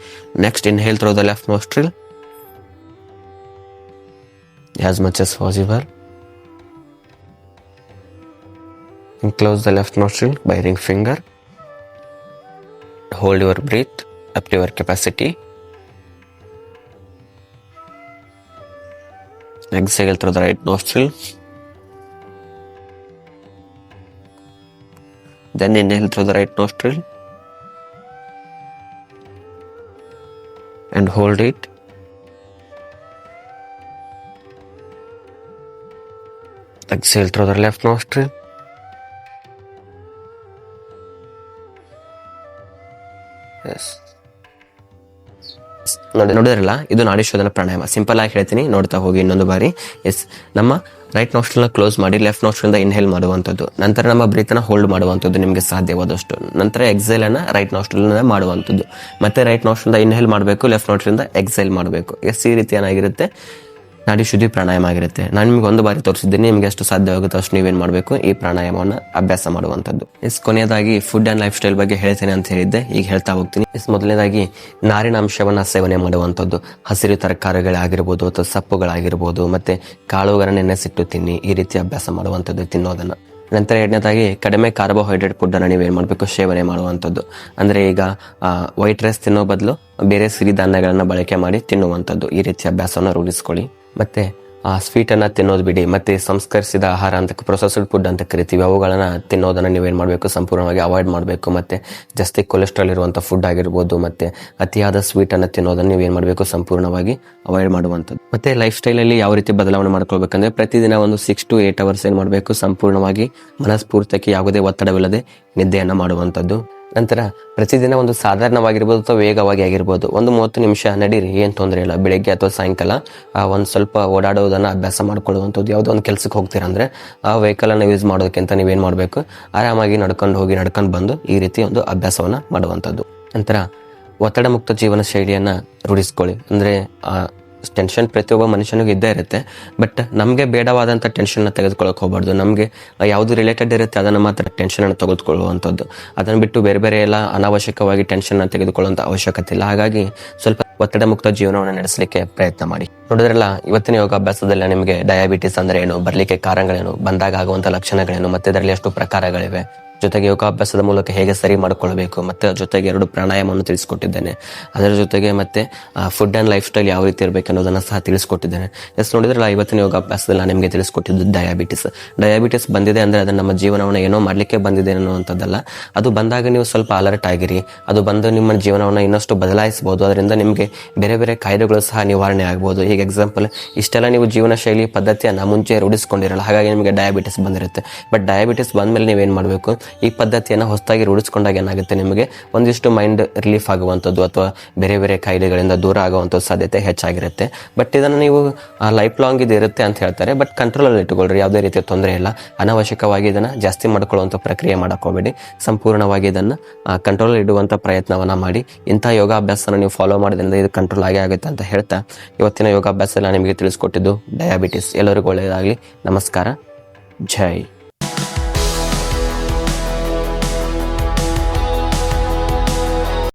Next inhale through the left nostril as much as possible. And close the left nostril by ring finger. Hold your breath up to your capacity. Exhale through the right nostril. Then inhale through the right nostril and hold it. Exhale through the left nostril. Yes. ನೋಡಿದ್ರಲ್ಲ, ಇದು ನಾಡಿ ಶೋಧನ ಪ್ರಾಣಾಯಾಮ. Simple ಆಗಿ ಹೇಳ್ತೀನಿ, ನೋಡ್ತಾ ಹೋಗಿ ಇನ್ನೊಂದು ಬಾರಿ. S, ನಮ್ಮ ರೈಟ್ ನೋಸ್ಟ್ರಿಲ್ ನ ಕ್ಲೋಸ್ ಮಾಡಿ ಲೆಫ್ಟ್ ನೋಸ್ಟ್ರಿಲ್ ಇಂದ ಇನ್ಹೇಲ್ ಮಾಡುವಂಥದ್ದು. ನಂತರ ನಮ್ಮ ಬ್ರೀತ್ ನ ಹೋಲ್ಡ್ ಮಾಡುವಂಥದ್ದು ನಿಮಗೆ ಸಾಧ್ಯವಾದಷ್ಟು. ನಂತರ ಎಕ್ಸೇಲ್ ಅನ್ನ ರೈಟ್ ನೋಸ್ಟ್ರಿಲ್ ಇಂದ ಮಾಡುವಂಥದ್ದು. ಮತ್ತೆ ರೈಟ್ ನೋಸ್ಟ್ರಿಲ್ ಇಂದ ಇನ್ಹೇಲ್ ಮಾಡಬೇಕು, ಲೆಫ್ಟ್ ನೋಸ್ಟ್ರಿಲ್ ಇಂದ ಎಕ್ಸೇಲ್ ಮಾಡಬೇಕು. ಎಸ್, ಈ ರೀತಿ ಏನಾಗಿರುತ್ತೆ, ನಾಡಿ ಶುದ್ಧಿ ಪ್ರಾಣಾಯಾಮ ಆಗಿರುತ್ತೆ. ನಾನು ನಿಮ್ಗೆ ಒಂದು ಬಾರಿ ತೋರಿಸಿದ್ದೀನಿ, ನಿಮ್ಗೆ ಎಷ್ಟು ಸಾಧ್ಯವಾಗುತ್ತೋ ಅಷ್ಟು ನೀವೇನು ಮಾಡಬೇಕು, ಈ ಪ್ರಾಣಾಯಾಮವನ್ನು ಅಭ್ಯಾಸ ಮಾಡುವಂಥದ್ದು. ಕೊನೆಯದಾಗಿ ಫುಡ್ ಆ್ಯಂಡ್ ಲೈಫ್ ಸ್ಟೈಲ್ ಬಗ್ಗೆ ಹೇಳ್ತೇನೆ ಅಂತ ಹೇಳಿದ್ದೆ, ಈಗ ಹೇಳ್ತಾ ಹೋಗ್ತೀನಿ. ಮೊದಲನೇದಾಗಿ ನಾರಿನ ಅಂಶವನ್ನು ಸೇವನೆ ಮಾಡುವಂಥದ್ದು, ಹಸಿರು ತರಕಾರಿಗಳಾಗಿರ್ಬೋದು ಅಥವಾ ಸೊಪ್ಪುಗಳಾಗಿರ್ಬೋದು, ಮತ್ತೆ ಕಾಳುಗಳನ್ನು ನೆನೆಸಿಟ್ಟು ತಿನ್ನಿ, ಈ ರೀತಿ ಅಭ್ಯಾಸ ಮಾಡುವಂಥದ್ದು ತಿನ್ನೋದನ್ನು. ನಂತರ ಎರಡನೇದಾಗಿ ಕಡಿಮೆ ಕಾರ್ಬೋಹೈಡ್ರೇಟ್ ಫುಡ್ಡನ್ನು ನೀವೇನು ಮಾಡಬೇಕು, ಸೇವನೆ ಮಾಡುವಂಥದ್ದು. ಅಂದರೆ ಈಗ ವೈಟ್ ರೈಸ್ ತಿನ್ನೋ ಬದಲು ಬೇರೆ ಸಿರಿಧಾನ್ಯಗಳನ್ನು ಬಳಕೆ ಮಾಡಿ ತಿನ್ನುವಂಥದ್ದು, ಈ ರೀತಿ ಅಭ್ಯಾಸವನ್ನು ರೂಢಿಸ್ಕೊಳ್ಳಿ. ಮತ್ತು ಸ್ವೀಟನ್ನು ತಿನ್ನೋದು ಬಿಡಿ. ಮತ್ತು ಸಂಸ್ಕರಿಸಿದ ಆಹಾರ ಅಂತ, ಪ್ರೊಸೆಸ್ಡ್ ಫುಡ್ ಅಂತ ಕರಿತೀವಿ, ಅವುಗಳನ್ನು ತಿನ್ನೋದನ್ನು ನೀವೇನು ಮಾಡಬೇಕು, ಸಂಪೂರ್ಣವಾಗಿ ಅವಾಯ್ಡ್ ಮಾಡಬೇಕು. ಮತ್ತು ಜಾಸ್ತಿ ಕೊಲೆಸ್ಟ್ರಾಲ್ ಇರುವಂಥ ಫುಡ್ ಆಗಿರ್ಬೋದು, ಮತ್ತು ಅತಿಯಾದ ಸ್ವೀಟನ್ನು ತಿನ್ನೋದನ್ನು ನೀವೇನು ಮಾಡಬೇಕು, ಸಂಪೂರ್ಣವಾಗಿ ಅವಾಯ್ಡ್ ಮಾಡುವಂಥದ್ದು. ಮತ್ತು ಲೈಫ್ ಸ್ಟೈಲಲ್ಲಿ ಯಾವ ರೀತಿ ಬದಲಾವಣೆ ಮಾಡ್ಕೊಳ್ಬೇಕಂದ್ರೆ, ಪ್ರತಿದಿನ ಒಂದು 6 to 8 hours ಏನು ಮಾಡಬೇಕು, ಸಂಪೂರ್ಣವಾಗಿ ಮನಸ್ಫೂರ್ತಿಯಾಗಿ ಯಾವುದೇ ಒತ್ತಡವಿಲ್ಲದೆ ನಿದ್ದೆಯನ್ನು ಮಾಡುವಂಥದ್ದು. ನಂತರ ಪ್ರತಿದಿನ ಒಂದು ಸಾಧಾರಣವಾಗಿರ್ಬೋದು ಅಥವಾ ವೇಗವಾಗಿ ಆಗಿರ್ಬೋದು, ಒಂದು 30 ನಿಮಿಷ ನಡೀರಿ, ಏನು ತೊಂದರೆ ಇಲ್ಲ. ಬೆಳಗ್ಗೆ ಅಥವಾ ಸಾಯಂಕಾಲ ಒಂದು ಸ್ವಲ್ಪ ಓಡಾಡೋದನ್ನು ಅಭ್ಯಾಸ ಮಾಡ್ಕೊಳ್ಳುವಂಥದ್ದು. ಯಾವುದೋ ಒಂದು ಕೆಲಸಕ್ಕೆ ಹೋಗ್ತೀರಂದರೆ ಆ ವೆಹಿಕಲನ್ನು ಯೂಸ್ ಮಾಡೋದಕ್ಕಿಂತ ನೀವೇನು ಮಾಡಬೇಕು, ಆರಾಮಾಗಿ ನಡ್ಕೊಂಡು ಹೋಗಿ ನಡ್ಕೊಂಡು ಬಂದು ಈ ರೀತಿ ಒಂದು ಅಭ್ಯಾಸವನ್ನು ಮಾಡುವಂಥದ್ದು. ನಂತರ ಒತ್ತಡ ಮುಕ್ತ ಜೀವನ ಶೈಲಿಯನ್ನು ರೂಢಿಸ್ಕೊಳ್ಳಿ. ಅಂದರೆ ಟೆನ್ಷನ್ ಪ್ರತಿಯೊಬ್ಬ ಮನುಷ್ಯನಿಗೂ ಇದ್ದೇ ಇರುತ್ತೆ, ಬಟ್ ನಮಗೆ ಬೇಡವಾದಂಥ ಟೆನ್ಷನ್ನ ತೆಗೆದುಕೊಳ್ಳೋಕೆ ಹೋಗ್ಬಾರ್ದು. ನಮಗೆ ಯಾವುದು ರಿಲೇಟೆಡ್ ಇರುತ್ತೆ ಅದನ್ನು ಮಾತ್ರ ಟೆನ್ಷನನ್ನು ತೆಗೆದುಕೊಳ್ಳುವಂಥದ್ದು. ಅದನ್ನು ಬಿಟ್ಟು ಬೇರೆ ಬೇರೆ ಎಲ್ಲ ಅನಾವಶ್ಯಕವಾಗಿ ಟೆನ್ಷನ್ನ ತೆಗೆದುಕೊಳ್ಳುವಂಥ ಅವಶ್ಯಕತೆ ಇಲ್ಲ. ಹಾಗಾಗಿ ಸ್ವಲ್ಪ ಒತ್ತಡ ಮುಕ್ತ ಜೀವನವನ್ನು ನಡೆಸಲಿಕ್ಕೆ ಪ್ರಯತ್ನ ಮಾಡಿ. ನೋಡಿದ್ರಲ್ಲ, ಇವತ್ತಿನ ಯೋಗಾಭ್ಯಾಸದಲ್ಲಿ ನಿಮಗೆ ಡಯಾಬಿಟಿಸ್ ಅಂದರೆ ಏನು, ಬರಲಿಕ್ಕೆ ಕಾರಣಗಳೇನು, ಬಂದಾಗ ಆಗುವಂಥ ಲಕ್ಷಣಗಳೇನು, ಮತ್ತು ಇದರಲ್ಲಿ ಎಷ್ಟು ಪ್ರಕಾರಗಳಿವೆ, ಜೊತೆಗೆ ಯೋಗಾಭ್ಯಾಸದ ಮೂಲಕ ಹೇಗೆ ಸರಿ ಮಾಡಿಕೊಳ್ಬೇಕು, ಮತ್ತು ಜೊತೆಗೆ 2 ಪ್ರಾಣಾಯಾಮವನ್ನು ತಿಳಿಸ್ಕೊಟ್ಟಿದ್ದೇನೆ. ಅದರ ಜೊತೆಗೆ ಮತ್ತೆ ಫುಡ್ ಆ್ಯಂಡ್ ಲೈಫ್ ಸ್ಟೈಲ್ ಯಾವ ರೀತಿ ಇರಬೇಕು ಅನ್ನೋದನ್ನು ಸಹ ತಿಳಿಸ್ಕೊಟ್ಟಿದ್ದೇನೆ. ನೋಡಿದ್ರಲ್ಲ, ಇವತ್ತಿನ ಯೋಗಾಭ್ಯಾಸದಲ್ಲಿ ನಾನು ನಿಮಗೆ ತಿಳಿಸ್ಕೊಟ್ಟಿದ್ದು ಡಯಾಬಿಟಿಸ್ ಬಂದಿದೆ ಅಂದರೆ ಅದು ನಮ್ಮ ಜೀವನವನ್ನು ಏನೋ ಮಾಡಲಿಕ್ಕೆ ಬಂದಿದೆ ಅನ್ನುವಂಥದ್ದಲ್ಲ. ಅದು ಬಂದಾಗ ನೀವು ಸ್ವಲ್ಪ ಅಲರ್ಟ್ ಆಗಿರಿ, ಅದು ಬಂದು ನಿಮ್ಮ ಜೀವನವನ್ನು ಇನ್ನಷ್ಟು ಬದಲಾಯಿಸಬಹುದು. ಅದರಿಂದ ನಿಮಗೆ ಬೇರೆ ಬೇರೆ ಕಾಯಿಲೆಗಳು ಸಹ ನಿವಾರಣೆ ಆಗ್ಬೋದು. ಈಗ ಎಕ್ಸಾಂಪಲ್, ಇಷ್ಟೆಲ್ಲ ನೀವು ಜೀವನ ಶೈಲಿ ಪದ್ಧತಿಯನ್ನು ಮುಂಚೆ ರೂಢಿಸ್ಕೊಂಡಿರಲ್ಲ, ಹಾಗಾಗಿ ನಿಮಗೆ ಡಯಾಬಿಟಿಸ್ ಬಂದಿರುತ್ತೆ. ಬಟ್ ಡಯಾಬಿಟಿಸ್ ಬಂದಮೇಲೆ ನೀವೇನು ಮಾಡಬೇಕು, ಈ ಪದ್ಧತಿಯನ್ನು ಹೊಸದಾಗಿ ರೂಢಿಸ್ಕೊಂಡಾಗ ಏನಾಗುತ್ತೆ, ನಿಮಗೆ ಒಂದಿಷ್ಟು ಮೈಂಡ್ ರಿಲೀಫ್ ಆಗುವಂಥದ್ದು ಅಥವಾ ಬೇರೆ ಬೇರೆ ಕಾಯಿಲೆಗಳಿಂದ ದೂರ ಆಗುವಂಥ ಸಾಧ್ಯತೆ ಹೆಚ್ಚಾಗಿರುತ್ತೆ. ಬಟ್ ಇದನ್ನು ನೀವು ಲೈಫ್ ಲಾಂಗ್ ಇದು ಇರುತ್ತೆ ಅಂತ ಹೇಳ್ತಾರೆ, ಬಟ್ ಕಂಟ್ರೋಲಲ್ಲಿ ಇಟ್ಟುಕೊಳ್ಳ್ರಿ, ಯಾವುದೇ ರೀತಿಯ ತೊಂದರೆ ಇಲ್ಲ. ಅನಾವಶ್ಯಕವಾಗಿ ಇದನ್ನು ಜಾಸ್ತಿ ಮಾಡ್ಕೊಳ್ಳುವಂಥ ಪ್ರಕ್ರಿಯೆ ಮಾಡೋಕ್ಕೋಗಬೇಡಿ. ಸಂಪೂರ್ಣವಾಗಿ ಇದನ್ನು ಕಂಟ್ರೋಲ್ ಇಡುವಂಥ ಪ್ರಯತ್ನವನ್ನು ಮಾಡಿ. ಇಂಥ ಯೋಗಾಭ್ಯಾಸನ ನೀವು ಫಾಲೋ ಮಾಡೋದ್ರಿಂದ ಇದು ಕಂಟ್ರೋಲ್ ಆಗೇ ಆಗುತ್ತೆ ಅಂತ ಹೇಳ್ತಾ, ಇವತ್ತಿನ ಯೋಗಾಭ್ಯಾಸ ನಿಮಗೆ ತಿಳಿಸ್ಕೊಟ್ಟಿದ್ದು ಡಯಾಬಿಟಿಸ್. ಎಲ್ಲರಿಗೂ ಒಳ್ಳೆಯದಾಗಲಿ. ನಮಸ್ಕಾರ. ಜೈ.